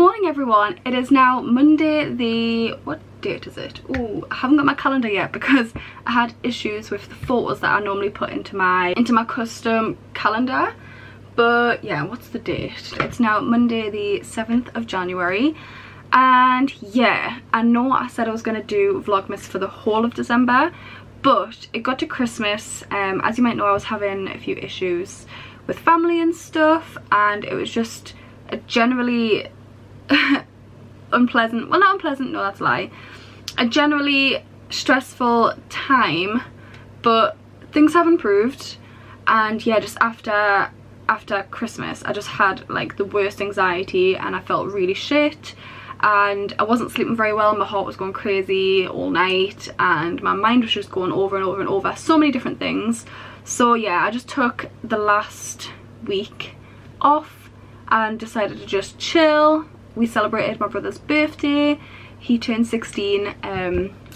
morning everyone. It is now Monday the, what date is it? Oh, I haven't got my calendar yet because I had issues with the photos that I normally put into my custom calendar. But yeah, what's the date? It's now Monday the 7th of January. And yeah, I know I said I was going to do Vlogmas for the whole of December, but it got to Christmas. As you might know, I was having a few issues with family and stuff, and it was just a generally unpleasant, well, not unpleasant, no, that's a lie, a generally stressful time, but things have improved. And yeah, just after Christmas I just had like the worst anxiety and I felt really shit, and I wasn't sleeping very well. My heart was going crazy all night and my mind was just going over and over and over so many different things. So yeah, I just took the last week off and decided to just chill. We celebrated my brother's birthday. He turned 16,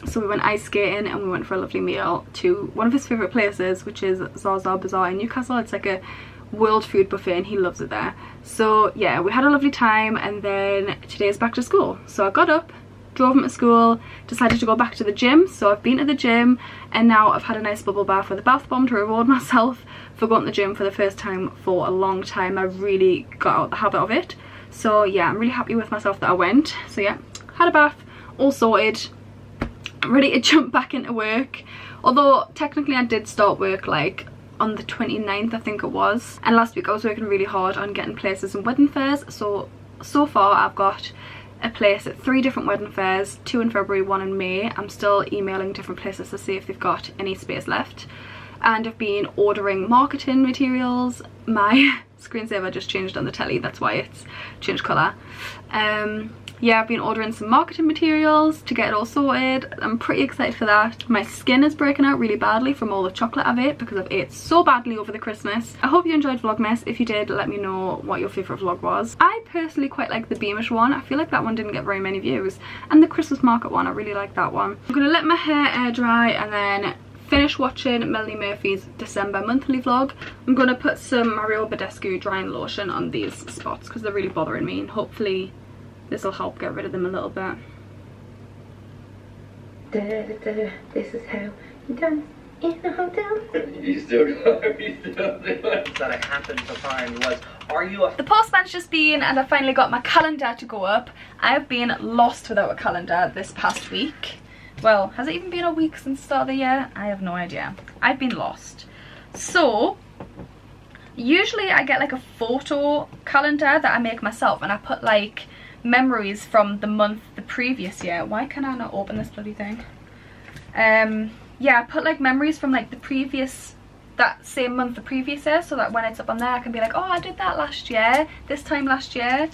so we went ice skating and we went for a lovely meal to one of his favourite places, which is Zaza Bazaar in Newcastle. It's like a world food buffet and he loves it there. So yeah, we had a lovely time, and then today is back to school. So I got up, drove him to school, decided to go back to the gym. So I've been to the gym and now I've had a nice bubble bath with a bath bomb to reward myself for going to the gym for the first time for a long time. I really got out the habit of it. So yeah, I'm really happy with myself that I went. So yeah, had a bath, all sorted, ready to jump back into work. Although technically I did start work like on the 29th, I think it was. And last week I was working really hard on getting places in wedding fairs. So far I've got a place at 3 different wedding fairs, 2 in February, 1 in May. I'm still emailing different places to see if they've got any space left. And I've been ordering marketing materials. My screensaver just changed on the telly, that's why it's changed colour. Yeah, I've been ordering some marketing materials to get it all sorted. I'm pretty excited for that. My skin is breaking out really badly from all the chocolate I've ate because I've ate so badly over the Christmas. I hope you enjoyed Vlogmas. If you did, let me know what your favourite vlog was. I personally quite like the Beamish one. I feel like that one didn't get very many views. And the Christmas market one, I really like that one. I'm going to let my hair air dry and then finish watching Melanie Murphy's December monthly vlog. I'm going to put some Mario Badescu drying lotion on these spots because they're really bothering me, and hopefully this will help get rid of them a little bit. This is how you dance in a hotel. You still do it. That I happened to find was, are you a... The postman's just been and I finally got my calendar to go up. I have been lost without a calendar this past week. Well, has it even been a week since the start of the year? I have no idea. I've been lost. So usually I get like a photo calendar that I make myself, and I put like memories from the month the previous year. Why can I not open this bloody thing? Yeah, I put like memories from like that same month the previous year, so that when it's up on there I can be like, oh, I did that last year, this time last year.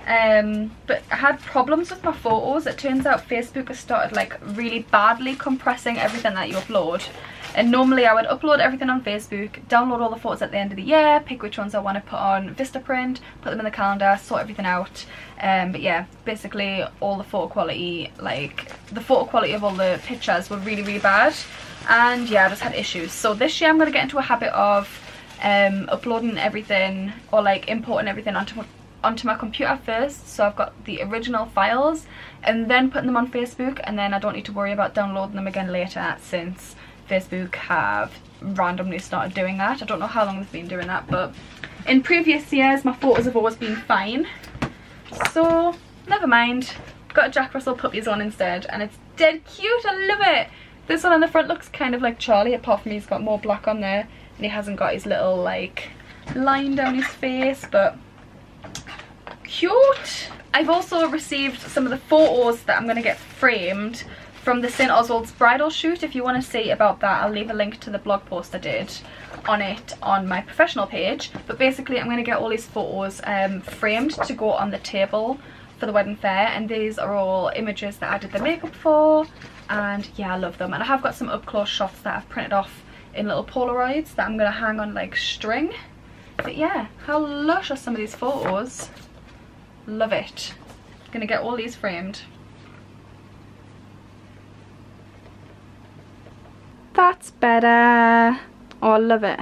But I had problems with my photos. It turns out Facebook has started like really badly compressing everything that you upload. And normally I would upload everything on Facebook, download all the photos at the end of the year, pick which ones I want to put on Vistaprint, put them in the calendar, sort everything out. But yeah, basically all the photo quality, like the photo quality of all the pictures were really, really bad. And yeah, I just had issues. So this year I'm going to get into a habit of uploading everything, or like importing everything onto my computer first, so I've got the original files, and then putting them on Facebook, and then I don't need to worry about downloading them again later, since Facebook have randomly started doing that. I don't know how long they've been doing that, but in previous years my photos have always been fine, so never mind. Got a Jack Russell puppies on instead, and it's dead cute. I love it. This one on the front looks kind of like Charlie, apart from he's got more black on there and he hasn't got his little like line down his face, but cute. I've also received some of the photos that I'm going to get framed from the St. Oswald's bridal shoot. If you want to see about that, I'll leave a link to the blog post I did on it on my professional page. But basically I'm going to get all these photos framed to go on the table for the wedding fair, and these are all images that I did the makeup for, and yeah, I love them. And I have got some up close shots that I've printed off in little Polaroids that I'm going to hang on like string. But yeah, how lush are some of these photos. Love it. Gonna get all these framed. That's better. Oh, I love it.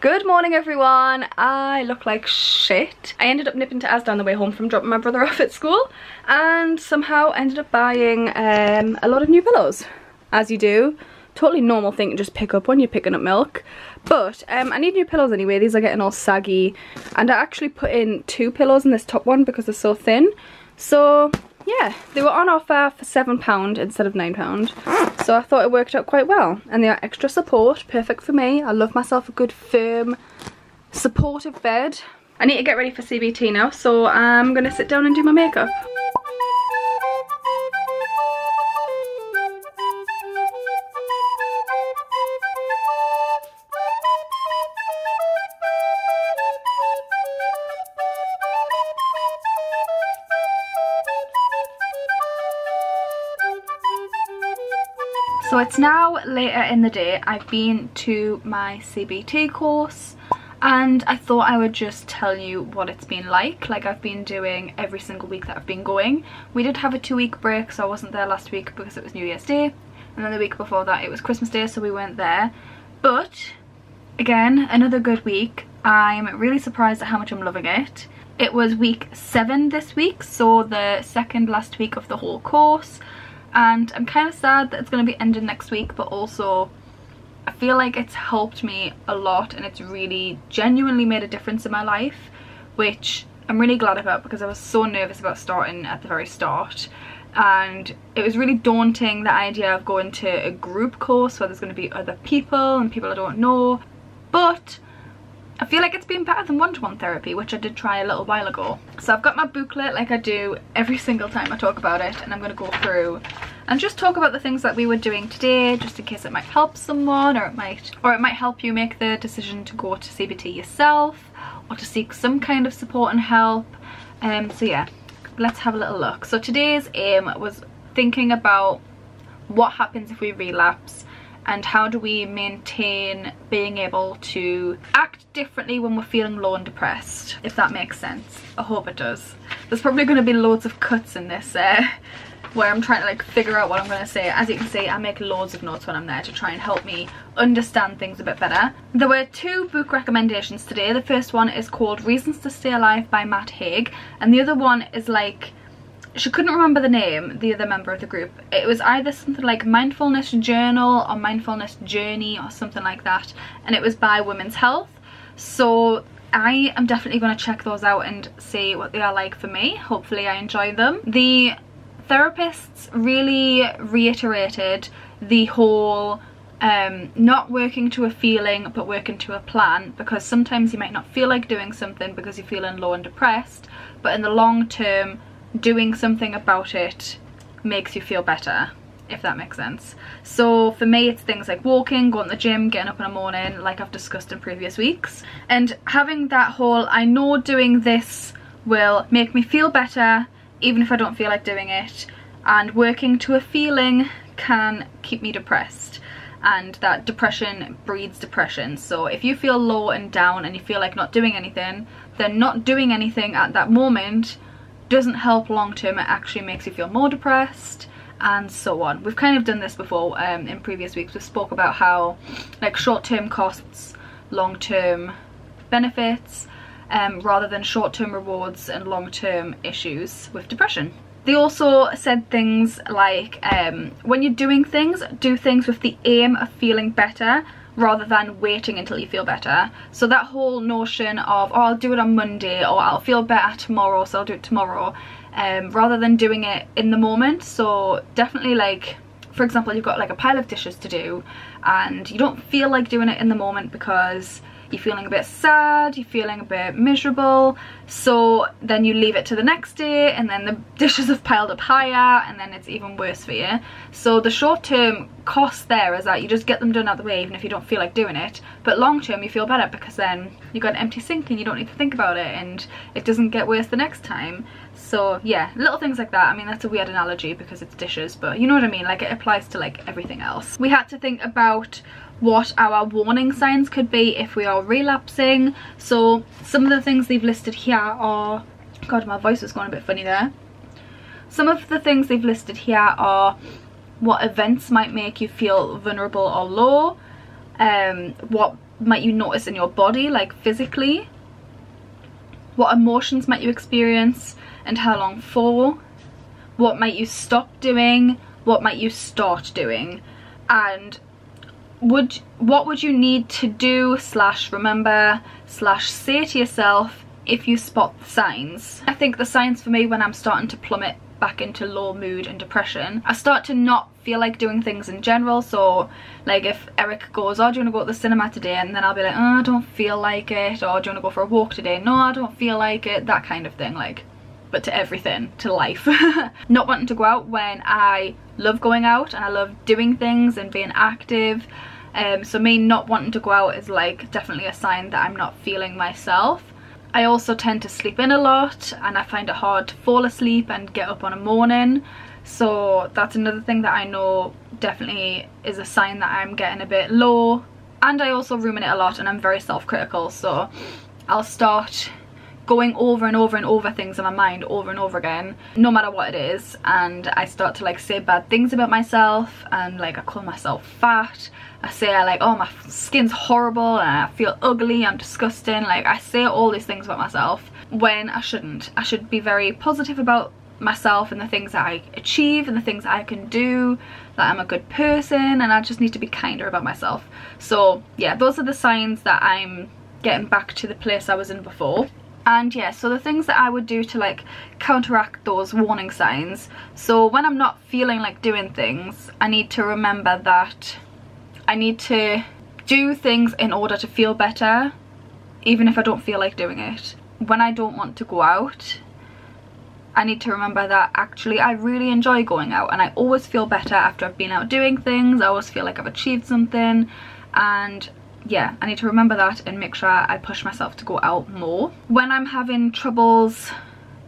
Good morning everyone. I look like shit. I ended up nipping to Asda on the way home from dropping my brother off at school and somehow ended up buying a lot of new pillows, as you do. Totally normal thing to just pick up when you're picking up milk. But I need new pillows anyway. These are getting all saggy, and I actually put in 2 pillows in this top one because they're so thin. So yeah, they were on offer for £7 instead of £9, so I thought it worked out quite well. And they are extra support, perfect for me. I love myself a good firm supportive bed. I need to get ready for CBT now, so I'm gonna sit down and do my makeup. So it's now later in the day. I've been to my CBT course and I thought I would just tell you what it's been like I've been doing every single week that I've been going. We did have a 2-week break, so I wasn't there last week because it was New Year's Day, and then the week before that it was Christmas Day, so we weren't there. But again, another good week. I'm really surprised at how much I'm loving it. It was week 7 this week, so the second last week of the whole course. And I'm kind of sad that it's going to be ending next week, but also I feel like it's helped me a lot and it's really genuinely made a difference in my life, which I'm really glad about because I was so nervous about starting at the very start. And it was really daunting, the idea of going to a group course where there's going to be other people and people I don't know. But I feel like it's been better than one-to-one therapy, which I did try a little while ago. So I've got my booklet like I do every single time I talk about it, and I'm going to go through and just talk about the things that we were doing today, just in case it might help someone, or it might help you make the decision to go to CBT yourself or to seek some kind of support and help. So yeah, let's have a little look. So today's aim was thinking about what happens if we relapse, and how do we maintain being able to act differently when we're feeling low and depressed, if that makes sense. I hope it does. There's probably going to be loads of cuts in this where I'm trying to like figure out what I'm going to say. As you can see, I make loads of notes when I'm there to try and help me understand things a bit better. There were 2 book recommendations today. The first one is called Reasons to Stay Alive by Matt Haig, and the other one is like, she couldn't remember the name, the other member of the group. It was either something like Mindfulness Journal or Mindfulness Journey or something like that, and it was by Women's Health. So I am definitely going to check those out and see what they are like for me. Hopefully I enjoy them. The therapists really reiterated the whole not working to a feeling but working to a plan, because sometimes you might not feel like doing something because you're feeling low and depressed, but in the long term doing something about it makes you feel better, if that makes sense. So for me it's things like walking, going to the gym, getting up in the morning, like I've discussed in previous weeks, and having that whole, I know doing this will make me feel better even if I don't feel like doing it, and working to a feeling can keep me depressed, and that depression breeds depression. So if you feel low and down and you feel like not doing anything, then not doing anything at that moment doesn't help long term. It actually makes you feel more depressed, and so on. We've kind of done this before in previous weeks. We spoke about how like short-term costs, long-term benefits, rather than short-term rewards and long-term issues with depression. They also said things like when you're doing things, do things with the aim of feeling better rather than waiting until you feel better. So that whole notion of, oh, I'll do it on Monday, or I'll feel better tomorrow, so I'll do it tomorrow, rather than doing it in the moment. So definitely, like, for example, you've got like a pile of dishes to do and you don't feel like doing it in the moment because you're feeling a bit sad, you're feeling a bit miserable, so then you leave it to the next day, and then the dishes have piled up higher, and then it's even worse for you. So the short-term cost there is that you just get them done out the way even if you don't feel like doing it, but long-term you feel better because then you got an empty sink and you don't need to think about it, and it doesn't get worse the next time. So yeah, little things like that. I mean, that's a weird analogy because it's dishes, but you know what I mean, like it applies to like everything else. We had to think about what our warning signs could be if we are relapsing. So some of the things they've listed here are, god, my voice was going a bit funny there. Some of the things they've listed here are what events might make you feel vulnerable or low, What might you notice in your body, like physically? What emotions might you experience and how long for? What might you stop doing? What might you start doing? And what would you need to do / remember / say to yourself if you spot the signs? I think the signs for me when I'm starting to plummet back into low mood and depression, I start to not feel like doing things in general. So like if Eric goes, oh, do you want to go to the cinema today? And then I'll be like, oh, I don't feel like it. Or do you want to go for a walk today? No, I don't feel like it. That kind of thing. Like, but to everything, to life. Not wanting to go out when I love going out and I love doing things and being active. So me not wanting to go out is like definitely a sign that I'm not feeling myself. I also tend to sleep in a lot and I find it hard to fall asleep and get up on a morning. So that's another thing that I know definitely is a sign that I'm getting a bit low. And I also ruminate a lot and I'm very self-critical, so I'll start going over and over and over things in my mind over and over again, no matter what it is, and I start to like say bad things about myself, and like I call myself fat. I say oh, my skin's horrible and I feel ugly, I'm disgusting. Like I say all these things about myself when I shouldn't. I should be very positive about myself and the things that I achieve and the things that I can do, that I'm a good person, and I just need to be kinder about myself. So yeah, those are the signs that I'm getting back to the place I was in before. And yeah, so the things that I would do to like counteract those warning signs. So when I'm not feeling like doing things, I need to remember that I need to do things in order to feel better, even if I don't feel like doing it. When I don't want to go out, I need to remember that actually I really enjoy going out and I always feel better after I've been out doing things. I always feel like I've achieved something, and yeah, I need to remember that and make sure I push myself to go out more. When I'm having troubles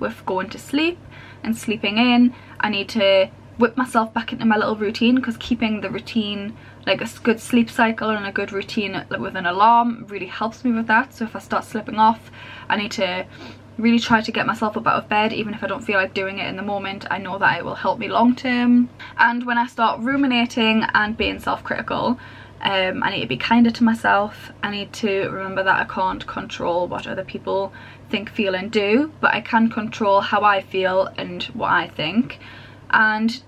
with going to sleep and sleeping in, I need to whip myself back into my little routine, because keeping the routine, like a good sleep cycle and a good routine with an alarm, really helps me with that. So if I start slipping off, I need to really try to get myself up out of bed, even if I don't feel like doing it in the moment. I know that it will help me long term. And when I start ruminating and being self-critical, I need to be kinder to myself. I need to remember that I can't control what other people think, feel and do, but I can control how I feel and what I think. And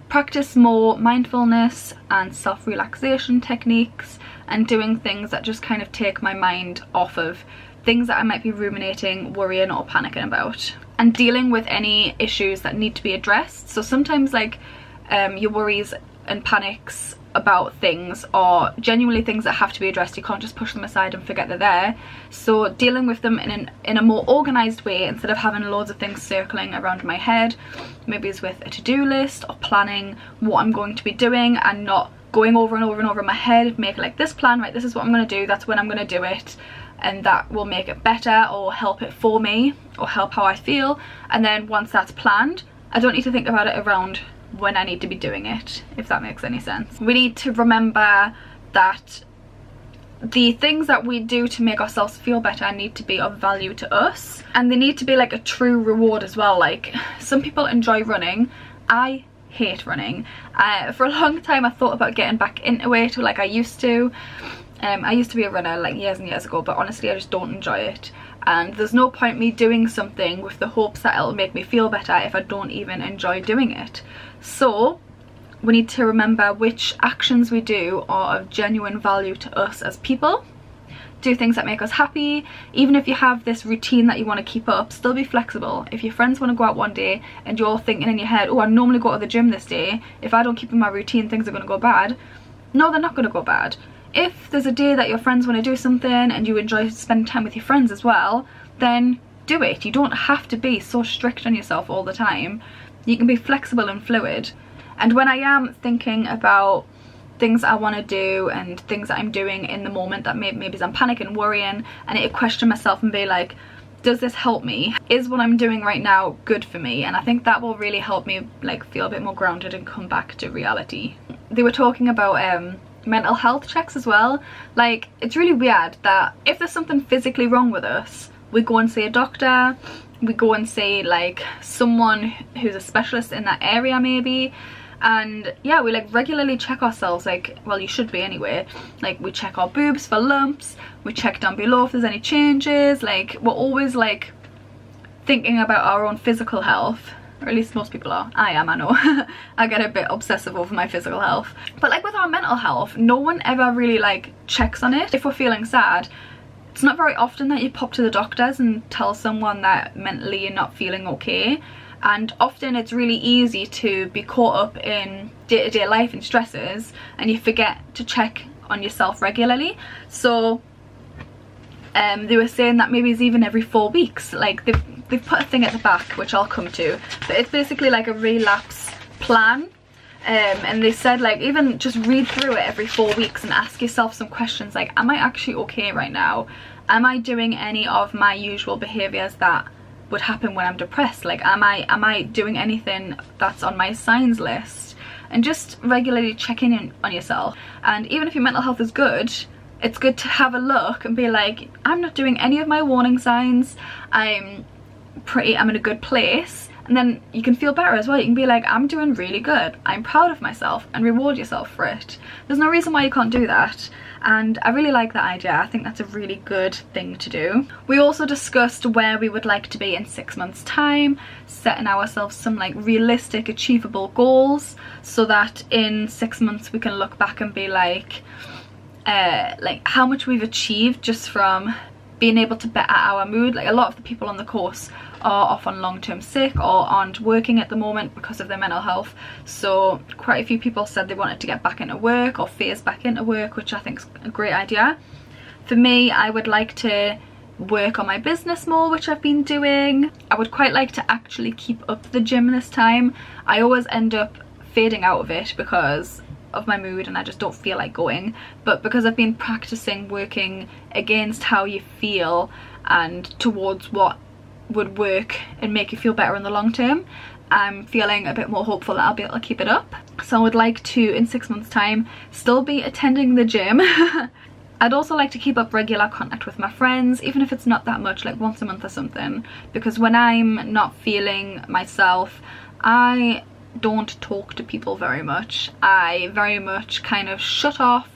practice more mindfulness and self-relaxation techniques and doing things that just kind of take my mind off of things that I might be ruminating, worrying or panicking about. And dealing with any issues that need to be addressed. So sometimes like your worries and panics about things are genuinely things that have to be addressed. You can't just push them aside and forget they're there. So dealing with them in a more organised way, instead of having loads of things circling around my head, maybe it's with a to-do list or planning what I'm going to be doing and not going over and over and over in my head. Make like this plan, right, this is what I'm going to do, that's when I'm going to do it, and that will make it better or help it for me or help how I feel. And then once that's planned, I don't need to think about it around when I need to be doing it, if that makes any sense. We need to remember that the things that we do to make ourselves feel better need to be of value to us, and they need to be like a true reward as well. Like some people enjoy running, I hate running. For a long time I thought about getting back into it, like I used to. I used to be a runner like years and years ago, but honestly I just don't enjoy it, and there's no point me doing something with the hopes that it'll make me feel better if I don't even enjoy doing it. So we need to remember which actions we do are of genuine value to us as people. Do things that make us happy. Even if you have this routine that you want to keep up, still be flexible. If your friends want to go out one day and you're thinking in your head, oh, I normally go to the gym this day, if I don't keep in my routine things are going to go bad. No, they're not going to go bad. If there's a day that your friends want to do something and you enjoy spending time with your friends as well, then do it. You don't have to be so strict on yourself all the time. You can be flexible and fluid. And when I am thinking about things I want to do and things that I'm doing in the moment that maybe I'm panicking, worrying, I need to question myself and be like, does this help me? Is what I'm doing right now good for me? And I think that will really help me like feel a bit more grounded and come back to reality. They were talking about mental health checks as well. Like it's really weird that if there's something physically wrong with us, we go and see a doctor, we go and see like someone who's a specialist in that area maybe, And yeah, we like regularly check ourselves, like, well, you should be anyway. Like, we check our boobs for lumps, we check down below if there's any changes. Like, we're always like thinking about our own physical health, or at least most people are. I am, I know. I get a bit obsessive over my physical health. But like with our mental health, no one ever really like checks on it. If we're feeling sad, it's not very often that you pop to the doctors and tell someone that mentally you're not feeling okay. And often it's really easy to be caught up in day-to-day life and stresses, and you forget to check on yourself regularly. So they were saying that maybe it's even every 4 weeks. Like they've put a thing at the back, which I'll come to, but it's basically like a relapse plan. And they said, like, even just read through it every 4 weeks and ask yourself some questions like, am I actually okay right now? Am I doing any of my usual behaviors that would happen when I'm depressed? Like, am I doing anything that's on my signs list? And just regularly checking in on yourself. And even if your mental health is good, it's good to have a look and be like, I'm not doing any of my warning signs, I'm in a good place. And then you can feel better as well. You can be like, I'm doing really good, I'm proud of myself, and reward yourself for it. There's no reason why you can't do that. And I really like that idea. I think that's a really good thing to do. We also discussed where we would like to be in 6 months time, setting ourselves some like realistic, achievable goals, so that in 6 months we can look back and be like how much we've achieved just from being able to better our mood. Like, a lot of the people on the course are off on long-term sick or aren't working at the moment because of their mental health. So quite a few people said they wanted to get back into work or phase back into work, which I think is a great idea. For me, I would like to work on my business more, which I've been doing. I would quite like to actually keep up the gym this time. I always end up fading out of it because of my mood and I just don't feel like going, but because I've been practicing working against how you feel and towards what would work and make you feel better in the long term, I'm feeling a bit more hopeful that I'll be able to keep it up. So I would like to, in 6 months time, still be attending the gym. I'd also like to keep up regular contact with my friends, even if it's not that much, like once a month or something, because when I'm not feeling myself, I don't talk to people very much. I very much kind of shut off,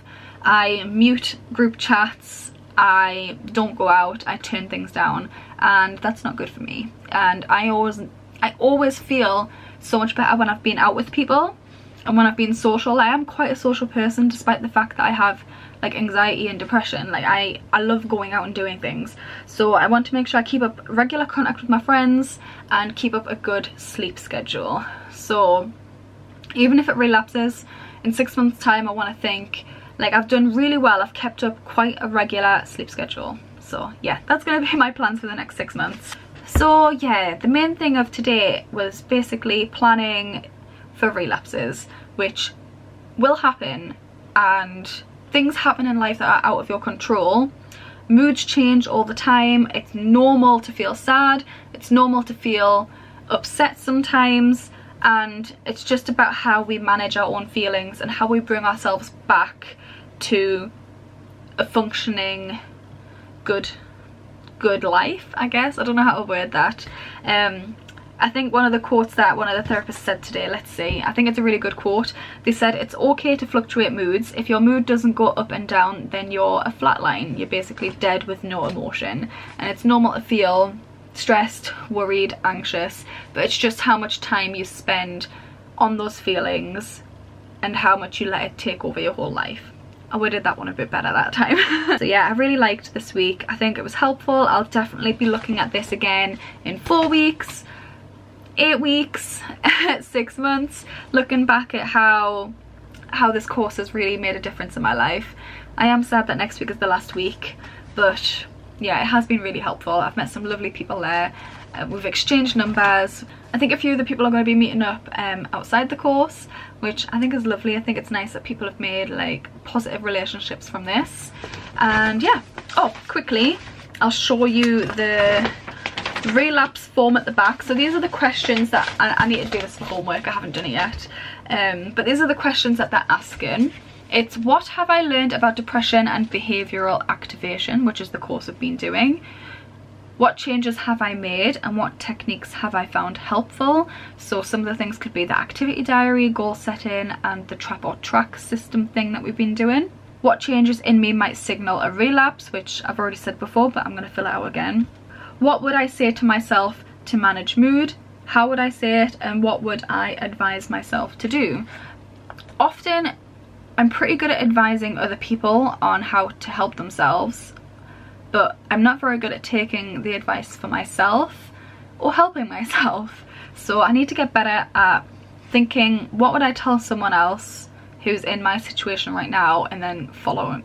I mute group chats, I don't go out, I turn things down, and that's not good for me. And I always feel so much better when I've been out with people and when I've been social. I am quite a social person, despite the fact that I have like anxiety and depression. Like, I love going out and doing things. So I want to make sure I keep up regular contact with my friends and keep up a good sleep schedule. So even if it relapses in 6 months time, I want to think like I've done really well. I've kept up quite a regular sleep schedule. So yeah, that's going to be my plans for the next 6 months. So yeah, the main thing of today was basically planning for relapses, which will happen, and things happen in life that are out of your control. Moods change all the time. It's normal to feel sad, it's normal to feel upset sometimes, and it's just about how we manage our own feelings and how we bring ourselves back to a functioning good life, I guess. I don't know how to word that. I think one of the quotes that one of the therapists said today, let's see, I think it's a really good quote. They said, it's okay to fluctuate moods. If your mood doesn't go up and down, then you're a flat line. You're basically dead with no emotion. And it's normal to feel stressed, worried, anxious, but it's just how much time you spend on those feelings and how much you let it take over your whole life. I worded that one a bit better that time. So yeah, I really liked this week. I think it was helpful. I'll definitely be looking at this again in 4 weeks, 8 weeks, 6 months, looking back at how this course has really made a difference in my life. I am sad that next week is the last week, but yeah, it has been really helpful. I've met some lovely people there. We've exchanged numbers. I think a few of the people are going to be meeting up outside the course, which I think is lovely. I think it's nice that people have made like positive relationships from this. And yeah, oh, quickly I'll show you the relapse form at the back. So these are the questions that I need to do this for homework. I haven't done it yet, but these are the questions that they're asking. It's, what have I learned about depression and behavioural activation, which is the course I've been doing? What changes have I made and what techniques have I found helpful? So some of the things could be the activity diary, goal setting, and the trap or track system thing that we've been doing. What changes in me might signal a relapse, which I've already said before, but I'm going to fill it out again. What would I say to myself to manage mood? How would I say it, and what would I advise myself to do? Often I'm pretty good at advising other people on how to help themselves, but I'm not very good at taking the advice for myself or helping myself. So I need to get better at thinking, what would I tell someone else who's in my situation right now, and then following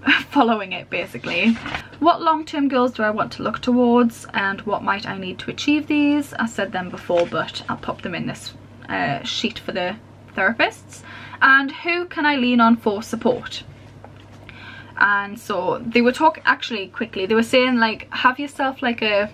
it basically. What long-term goals do I want to look towards, and what might I need to achieve these? I said them before, but I'll pop them in this sheet for the therapists. And who can I lean on for support? And so they were talking, actually quickly, they were saying like, have yourself like a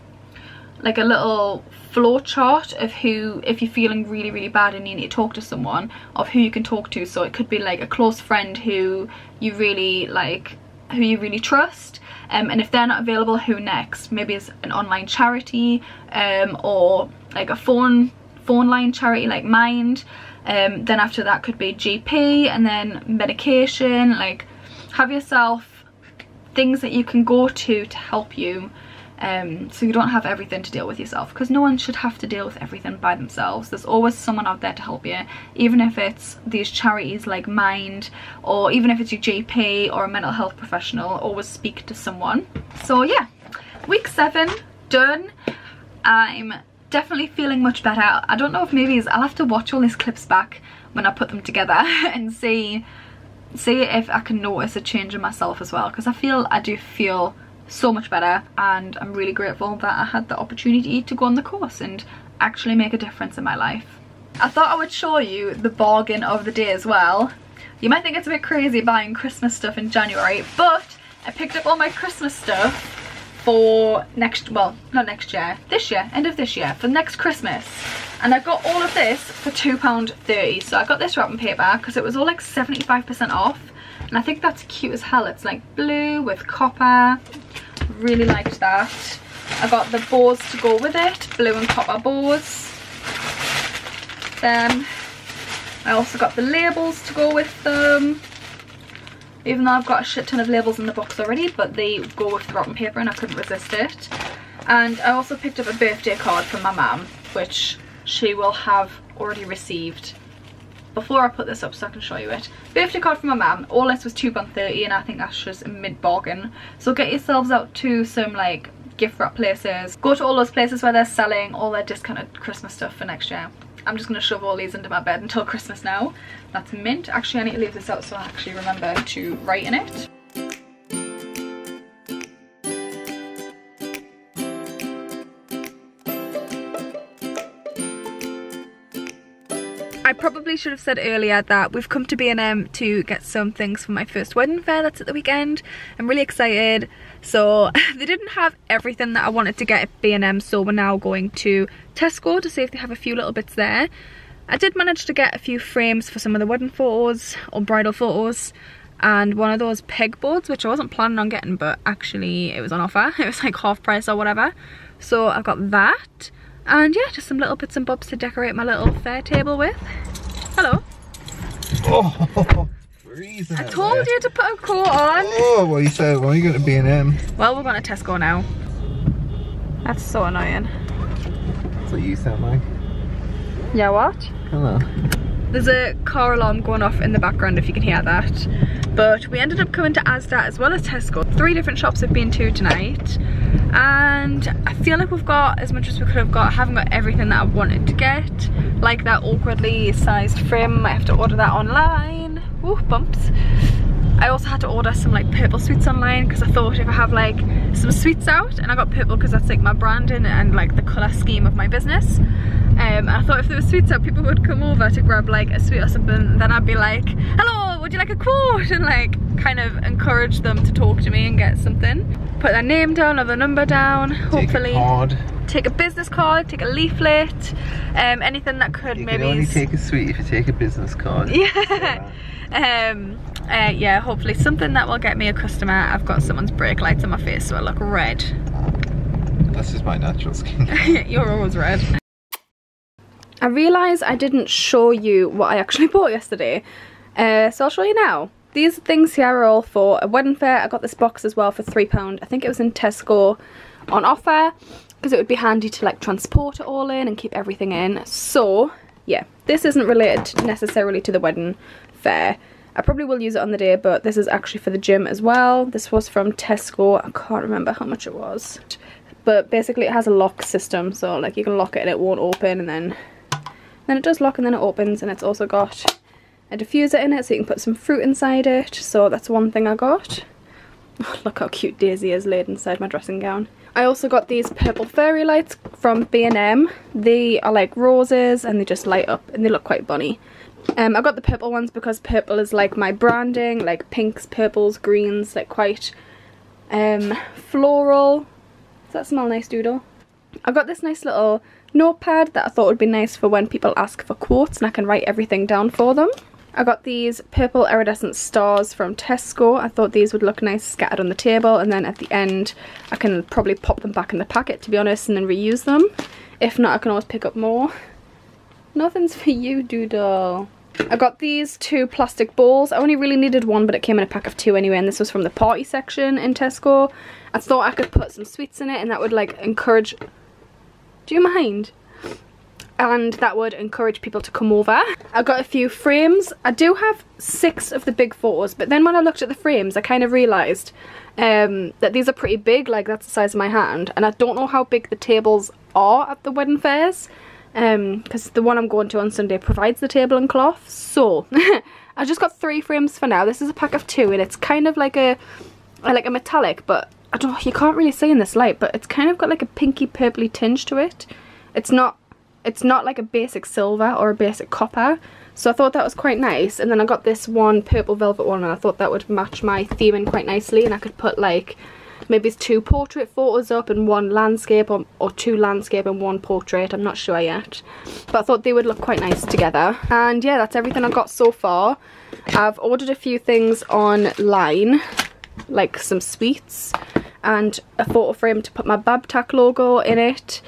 little flow chart of who, if you're feeling really, really bad and you need to talk to someone, of who you can talk to. So it could be like a close friend who you really like, who you really trust, and if they're not available, who next? Maybe it's an online charity, or like a phone line charity like Mind. Then after that could be GP, and then medication. Like, have yourself things that you can go to help you, so you don't have everything to deal with yourself, because no one should have to deal with everything by themselves. There's always someone out there to help you, even if it's these charities like Mind, or even if it's your GP or a mental health professional. Always speak to someone. So yeah, week 7 done. I'm definitely feeling much better. I don't know if maybe I'll have to watch all these clips back when I put them together and see if I can notice a change in myself as well, because I do feel so much better, and I'm really grateful that I had the opportunity to go on the course and actually make a difference in my life. I thought I would show you the bargain of the day as well. You might think it's a bit crazy buying Christmas stuff in January, but I picked up all my Christmas stuff for this year, end of this year, for next Christmas. And I got all of this for £2.30. So I got this wrapping paper because it was all like 75% off. And I think that's cute as hell. It's like blue with copper. Really liked that. I got the bows to go with it, blue and copper bows. Then I also got the labels to go with them. Even though I've got a shit ton of labels in the box already, but they go with the wrapping paper and I couldn't resist it. And I also picked up a birthday card from my mum, which she will have already received before I put this up, so I can show you it. Birthday card from my mum. All this was £2.30, and I think that's just a mid bargain. So get yourselves out to some like gift wrap places. Go to all those places where they're selling all their discounted Christmas stuff for next year. I'm just going to shove all these into my bed until Christmas now. That's mint. Actually, I need to leave this out so I actually remember to write in it. I probably should have said earlier that we've come to B&M to get some things for my first wedding fair that's at the weekend. I'm really excited. So they didn't have everything that I wanted to get at B&M, so we're now going to Tesco to see if they have a few little bits there. I did manage to get a few frames for some of the wedding photos or bridal photos, and one of those pegboards, which I wasn't planning on getting, but actually it was on offer. It was like half price or whatever. So I've got that. And yeah, just some little bits and bobs to decorate my little fair table with. Hello. Oh, freezing. I told you to put a coat on. Oh, well, you said, well, you're going to B&M. Well, we're going to Tesco now. That's so annoying. That's what you sound like. Yeah, what? Hello. There's a car alarm going off in the background if you can hear that. But we ended up coming to Asda as well as Tesco. 3 different shops I've been to tonight. And I feel like we've got as much as we could have got. I haven't got everything that I wanted to get. Like that awkwardly sized frame, I have to order that online. Ooh, bumps. I also had to order some like purple sweets online because I thought if I have like some sweets out, and I got purple because that's like my branding and like the colour scheme of my business. And I thought if there were sweets out, people would come over to grab like a sweet or something. Then I'd be like, hello, would you like a quote? And like kind of encourage them to talk to me and get something. Put their name down or their number down, hopefully. Take a card. Take a business card, take a leaflet, anything that could maybe... You can only take a sweet if you take a business card. Yeah. Yeah, hopefully something that will get me a customer. I've got someone's brake lights on my face so I look red. That's just my natural skin. You're always red. I realised I didn't show you what I actually bought yesterday, so I'll show you now. These things here are all for a wedding fair. I got this box as well for £3. I think it was in Tesco on offer, because it would be handy to like transport it all in and keep everything in. So yeah, this isn't related necessarily to the wedding fair. I probably will use it on the day, but this is actually for the gym as well. This was from Tesco. I can't remember how much it was, but basically it has a lock system, so like you can lock it and it won't open, and then it does lock and then it opens. And it's also got a diffuser in it, so you can put some fruit inside it. So that's one thing I got. Oh, look how cute Daisy is laid inside my dressing gown. I also got these purple fairy lights from B&M. They are like roses and they just light up and they look quite bunny. I got the purple ones because purple is like my branding, like pinks, purples, greens, like quite floral. Does that smell nice, Doodle? I got this nice little notepad that I thought would be nice for when people ask for quotes and I can write everything down for them. I got these purple iridescent stars from Tesco. I thought these would look nice scattered on the table, and then at the end I can probably pop them back in the packet, to be honest, and then reuse them. If not, I can always pick up more. Nothing's for you, Doodle. I got these 2 plastic bowls. I only really needed one, but it came in a pack of 2 anyway, and this was from the party section in Tesco. I thought I could put some sweets in it and that would like encourage... Do you mind? And that would encourage people to come over. I got a few frames. I do have 6 of the big photos, but then when I looked at the frames I kind of realised that these are pretty big, like that's the size of my hand, and I don't know how big the tables are at the wedding fairs, because the one I'm going to on Sunday provides the table and cloth. So I just got 3 frames for now. This is a pack of 2 and it's kind of like a metallic, but I don't know, you can't really see in this light, but it's kind of got like a pinky purpley tinge to it. It's not like a basic silver or a basic copper, so I thought that was quite nice. And then I got this one purple velvet one, and I thought that would match my theme in quite nicely, and I could put like maybe 2 portrait photos up and 1 landscape, or 2 landscape and 1 portrait. I'm not sure yet, but I thought they would look quite nice together. And yeah, that's everything I got so far. I've ordered a few things online, like some sweets and a photo frame to put my Babtac logo in it.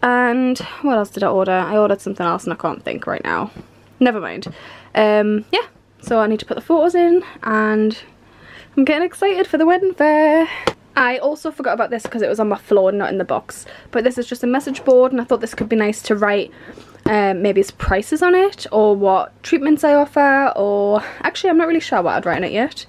And what else did I order? I ordered something else and I can't think right now. Never mind. Yeah, so I need to put the photos in and I'm getting excited for the wedding fair. I also forgot about this because it was on my floor and not in the box, but this is just a message board, and I thought this could be nice to write maybe some prices on it, or what treatments I offer, or actually I'm not really sure what I'd write on it yet.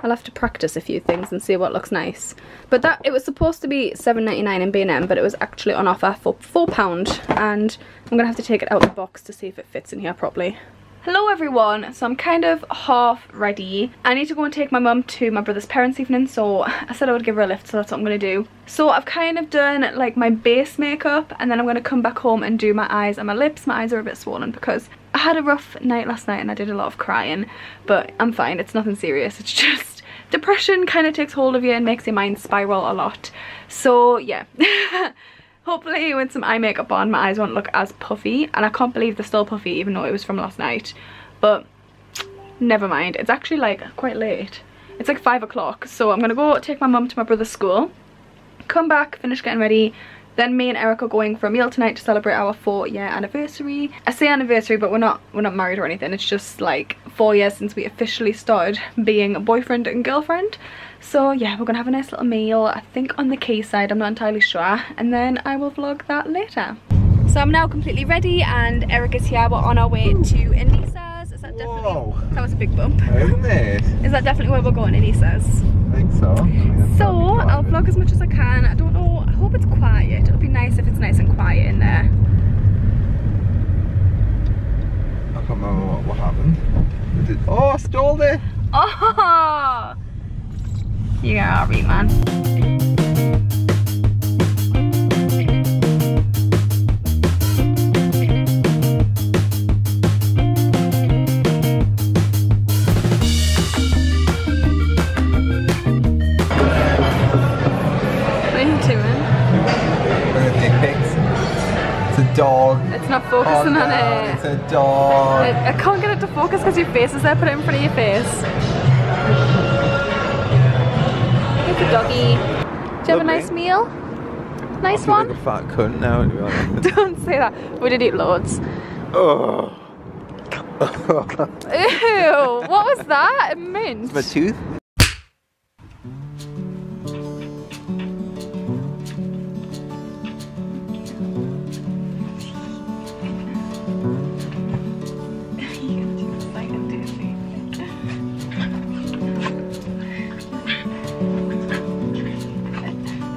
I'll have to practice a few things and see what looks nice. But that, it was supposed to be £7.99 in B&M, but it was actually on offer for £4, and I'm gonna have to take it out of the box to see if it fits in here properly. Hello everyone, so I'm kind of half ready. I need to go and take my mum to my brother's parents' evening, so I said I would give her a lift, so that's what I'm gonna do. So I've kind of done like my base makeup, and then I'm gonna come back home and do my eyes and my lips. My eyes are a bit swollen because I had a rough night last night and I did a lot of crying, but I'm fine, it's nothing serious. It's just depression kind of takes hold of you and makes your mind spiral a lot. So yeah. Hopefully with some eye makeup on my eyes won't look as puffy, and I can't believe they're still puffy even though it was from last night, but never mind. It's actually like quite late. It's like 5 o'clock, so I'm gonna go take my mum to my brother's school, come back, finish getting ready. Then me and Eric are going for a meal tonight to celebrate our 4-year anniversary. I say anniversary, but we're not married or anything. It's just like 4 years since we officially started being a boyfriend and girlfriend. So yeah, we're gonna have a nice little meal, I think on the quayside, I'm not entirely sure, and then I will vlog that later. So I'm now completely ready and Eric is here. We're on our way to Anisa's. Is that definitely? Whoa. That was a big bump. Isn't it? Is that definitely where we're going, Anisa's? I think so. So I'll vlog as much as I can. I don't know, I hope it's quiet. It'll be nice if it's nice and quiet in there. I can't remember what happened. Oh, I stole it! Oh! You are right, man. Dog. It's not focusing on it. It's a dog. I can't get it to focus because your face is there. Put it in front of your face. It's a doggy. Did you have a nice meal? Nice I feel one. like a fat cunt now, to be honest. Don't say that. We did eat loads. Oh. Ew, what was that? Mint. It's my tooth.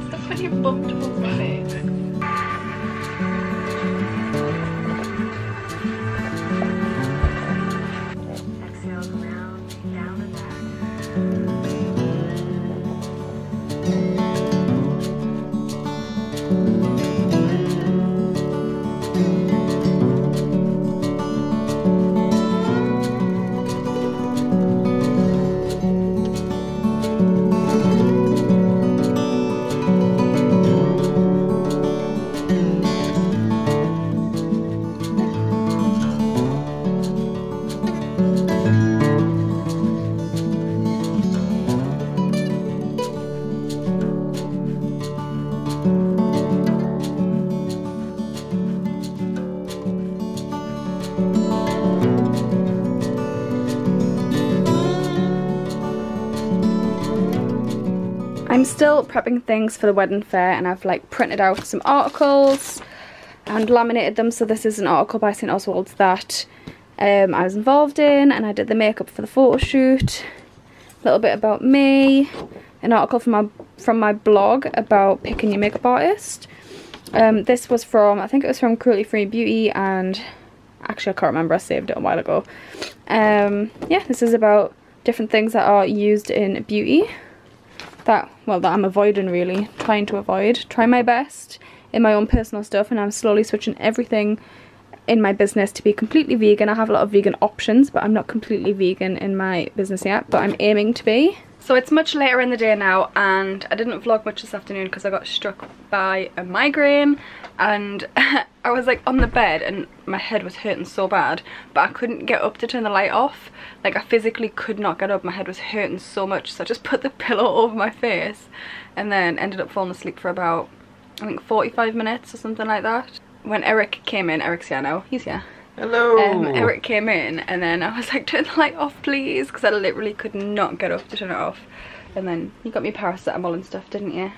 Stop putting your bum towards my face. I'm still prepping things for the wedding fair, and I've like printed out some articles and laminated them. So this is an article by St. Oswald's that I was involved in, and I did the makeup for the photo shoot. A little bit about me, an article from my blog about picking your makeup artist. This was from, I think it was from Cruelty Free Beauty, and actually I can't remember, I saved it a while ago. Yeah, this is about different things that are used in beauty that I'm avoiding, really, trying to avoid. Try my best in my own personal stuff, and I'm slowly switching everything in my business to be completely vegan. I have a lot of vegan options, but I'm not completely vegan in my business yet, but I'm aiming to be. So it's much later in the day now, and I didn't vlog much this afternoon because I got struck by a migraine, and I was like on the bed and my head was hurting so bad, but I couldn't get up to turn the light off. Like, I physically could not get up, my head was hurting so much, so I just put the pillow over my face and then ended up falling asleep for about, I think, 45 minutes or something like that. When Eric came in, Eric's here now, he's here. Hello! Eric came in, and then I was like, turn the light off please, because I literally could not get up to turn it off. And then you got me paracetamol and stuff, didn't you?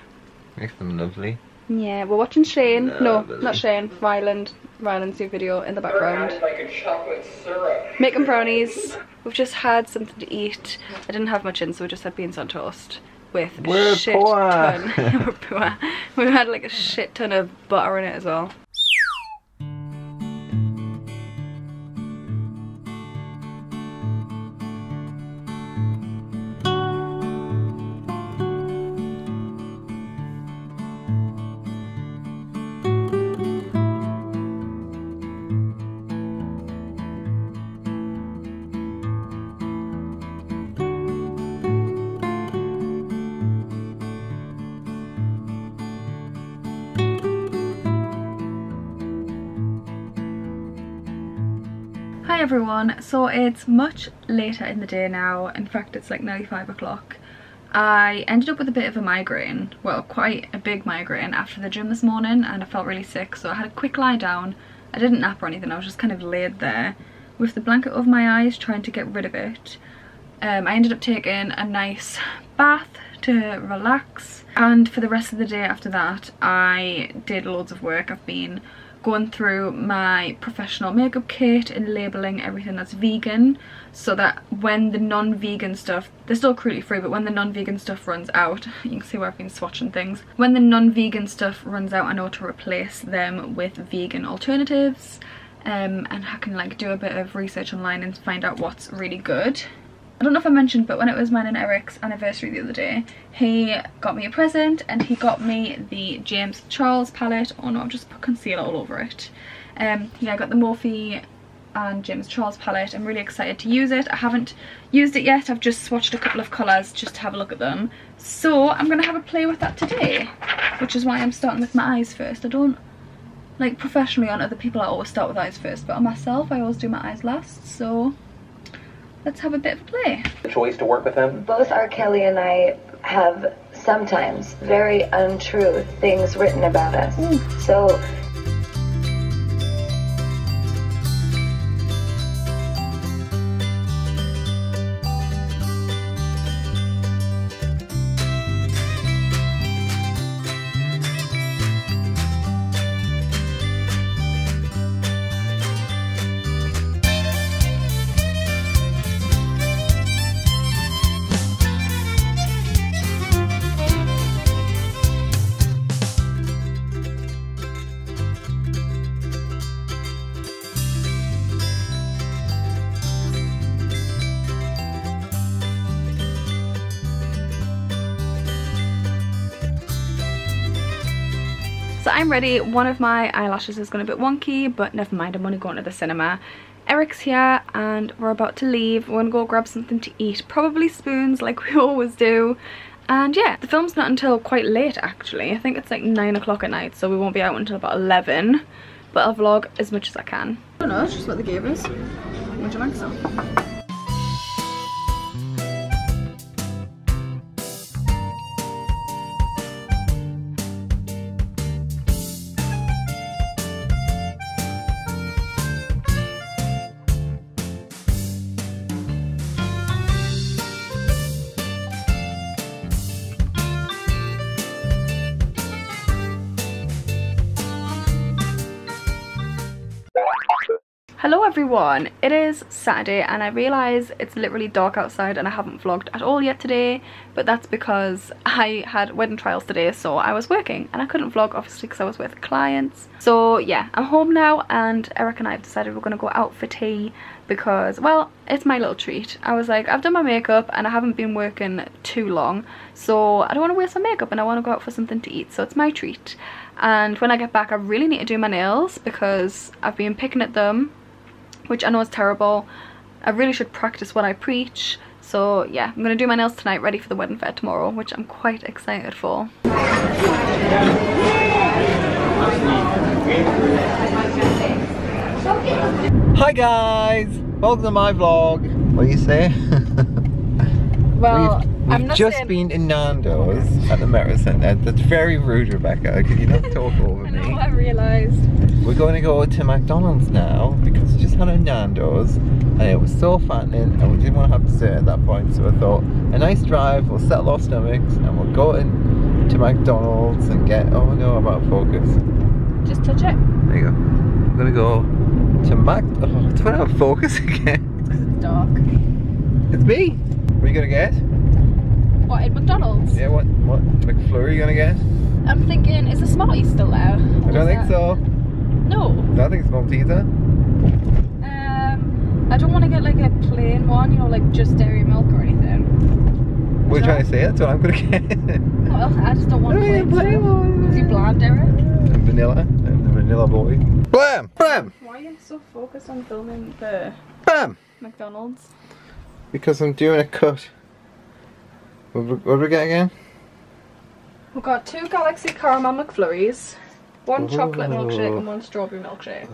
Makes them lovely. Yeah, we're watching Shane. Lovely. No, not Shane. Ryland's new video in the background. Like chocolate syrup. Making brownies. We've just had something to eat. I didn't have much in, so we just had beans on toast with a shit ton. We're poor. We had like a shit ton of butter in it as well. Hi everyone, so it's much later in the day now. In fact, it's like nearly 5 o'clock. I ended up with a bit of a migraine, well, quite a big migraine after the gym this morning, and I felt really sick, so I had a quick lie down. I didn't nap or anything, I was just kind of laid there with the blanket over my eyes trying to get rid of it. I ended up taking a nice bath to relax, and for the rest of the day after that I did loads of work. I've been going through my professional makeup kit and labelling everything that's vegan, so that when the non-vegan stuff, they're still cruelty free, but when the non-vegan stuff runs out, you can see where I've been swatching things, when the non-vegan stuff runs out I know to replace them with vegan alternatives, and I can like do a bit of research online and find out what's really good. I don't know if I mentioned, but when it was mine and Eric's anniversary the other day, he got me a present and he got me the James Charles palette. Oh no, I've just put concealer all over it. Yeah, I got the Morphe and James Charles palette. I'm really excited to use it. I haven't used it yet. I've just swatched a couple of colours just to have a look at them. So I'm going to have a play with that today, which is why I'm starting with my eyes first. I don't, like, professionally on other people I always start with eyes first, but on myself I always do my eyes last. So let's have a bit of a play. Choice to work with him. Both R. Kelly and I have sometimes very untrue things written about us. So So I'm ready. One of my eyelashes is going a bit wonky, but never mind, I'm only going to the cinema. Eric's here and we're about to leave. We're going to go grab something to eat, probably spoons like we always do. And yeah, the film's not until quite late actually. I think it's like 9 o'clock at night, so we won't be out until about 11. But I'll vlog as much as I can. I don't know, that's just what they gave us. Would you like some? Hello everyone, it is Saturday and I realise it's literally dark outside and I haven't vlogged at all yet today, but that's because I had wedding trials today, so I was working and I couldn't vlog obviously because I was with clients. So yeah, I'm home now and Eric and I have decided we're going to go out for tea because, well, it's my little treat. I was like, I've done my makeup and I haven't been working too long, so I don't want to waste my makeup and I want to go out for something to eat, so it's my treat. And when I get back I really need to do my nails because I've been picking at them, which I know is terrible. I really should practice what I preach. So yeah, I'm gonna do my nails tonight, ready for the wedding fair tomorrow, which I'm quite excited for. Hi guys! Welcome to my vlog. What do you say? Well, we've just been in Nando's at the Merit Centre. That's very rude, Rebecca. Could you not talk over me? I know, I realised. We're going to go to McDonald's now because we just had a Nando's and it was so fattening and we didn't want to have to sit at that point, so I thought a nice drive, we'll settle our stomachs and we'll go into McDonald's and get, oh no, I'm out of focus. Just touch it. There you go. I'm gonna go to it's not out of focus again. It's dark. It's me. What are you gonna get? What, in McDonald's? Yeah, what McFlurry are you gonna get? I'm thinking, is the Smarties still there? I don't think so. No. I think it's Malteser. I don't want to get like a plain one, you know, like just dairy milk or anything. What are you trying to say? That's what I'm gonna get. Well, I just don't want plain one. Is he bland, Eric? I'm vanilla. I'm the vanilla boy. Blam! Blam! Why are you so focused on filming the Bam! McDonald's? Because I'm doing a cut. What did we get again? We've got 2 Galaxy Caramel McFlurries, 1 chocolate Ooh. milkshake and 1 strawberry milkshake.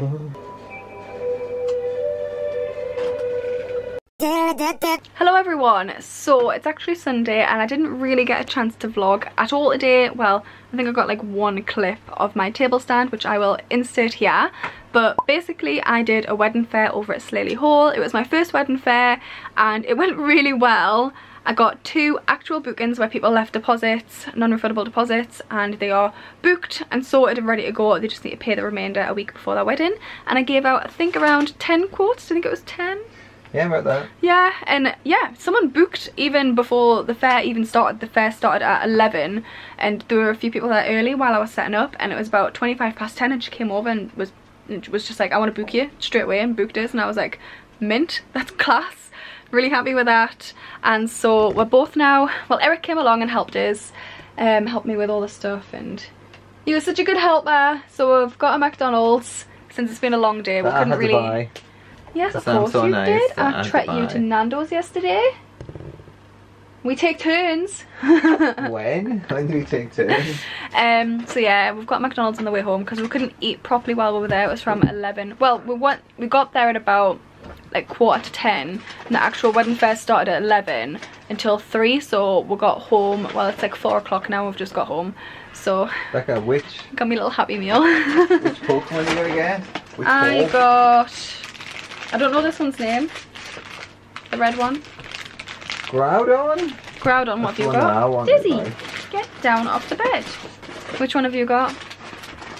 Hello everyone, so it's actually Sunday and I didn't really get a chance to vlog at all today. Well, I think I got like 1 clip of my table stand which I will insert here, but basically I did a wedding fair over at Slaley Hall. It was my first wedding fair and it went really well. I got 2 actual bookings where people left deposits, non-refundable deposits, and they are booked and sorted and ready to go. They just need to pay the remainder a week before their wedding. And I gave out, I think, around 10 quotes. I think it was 10. Yeah, about that. Yeah, and yeah, someone booked even before the fair even started. The fair started at 11 and there were a few people there early while I was setting up, and it was about 25 past 10 and she came over and was just like, I want to book you straight away, and booked us, and I was like, mint, that's class. Really happy with that. And so we're both now, well, Eric came along and helped us, helped me with all the stuff, and he was such a good helper. So we've got a McDonald's since it's been a long day. We couldn't really buy. Yes, of course you did. I treated you to Nando's yesterday. We take turns. When? When do we take turns? So yeah, we've got McDonald's on the way home because we couldn't eat properly while we were there. It was from 11. Well, we got there at about like 10:15, and the actual wedding fair started at 11 until 3, so we got home, well it's like 4 o'clock now, we've just got home. So Becca, which got me a little Happy Meal. which Pokemon are you gonna get? Which I got, I don't know this one's name, the red one. Groudon? Groudon, what have you got? Dizzy, get down off the bed. Which one have you got?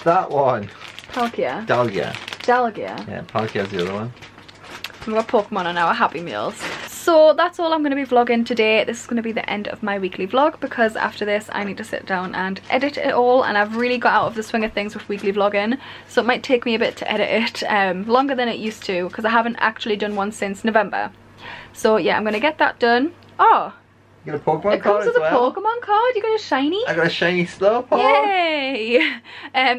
That one. Palkia. Dalgia. Dalgia. Yeah, Palkia's the other one. We've got Pokemon on our Happy Meals. So that's all I'm going to be vlogging today. This is going to be the end of my weekly vlog, because after this I need to sit down and edit it all, and I've really got out of the swing of things with weekly vlogging, so it might take me a bit to edit it, longer than it used to, because I haven't actually done one since November. So yeah, I'm going to get that done. Oh! You got a Pokemon card? It comes with a Pokemon card. You got a shiny? I got a shiny Slowpoke. Yay!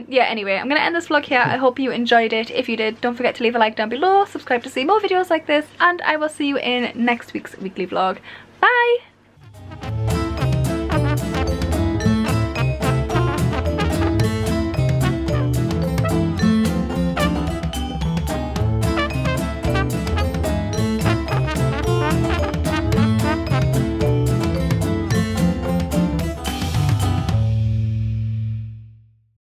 Yeah, anyway, I'm going to end this vlog here. I hope you enjoyed it. If you did, don't forget to leave a like down below, subscribe to see more videos like this, and I will see you in next week's weekly vlog. Bye!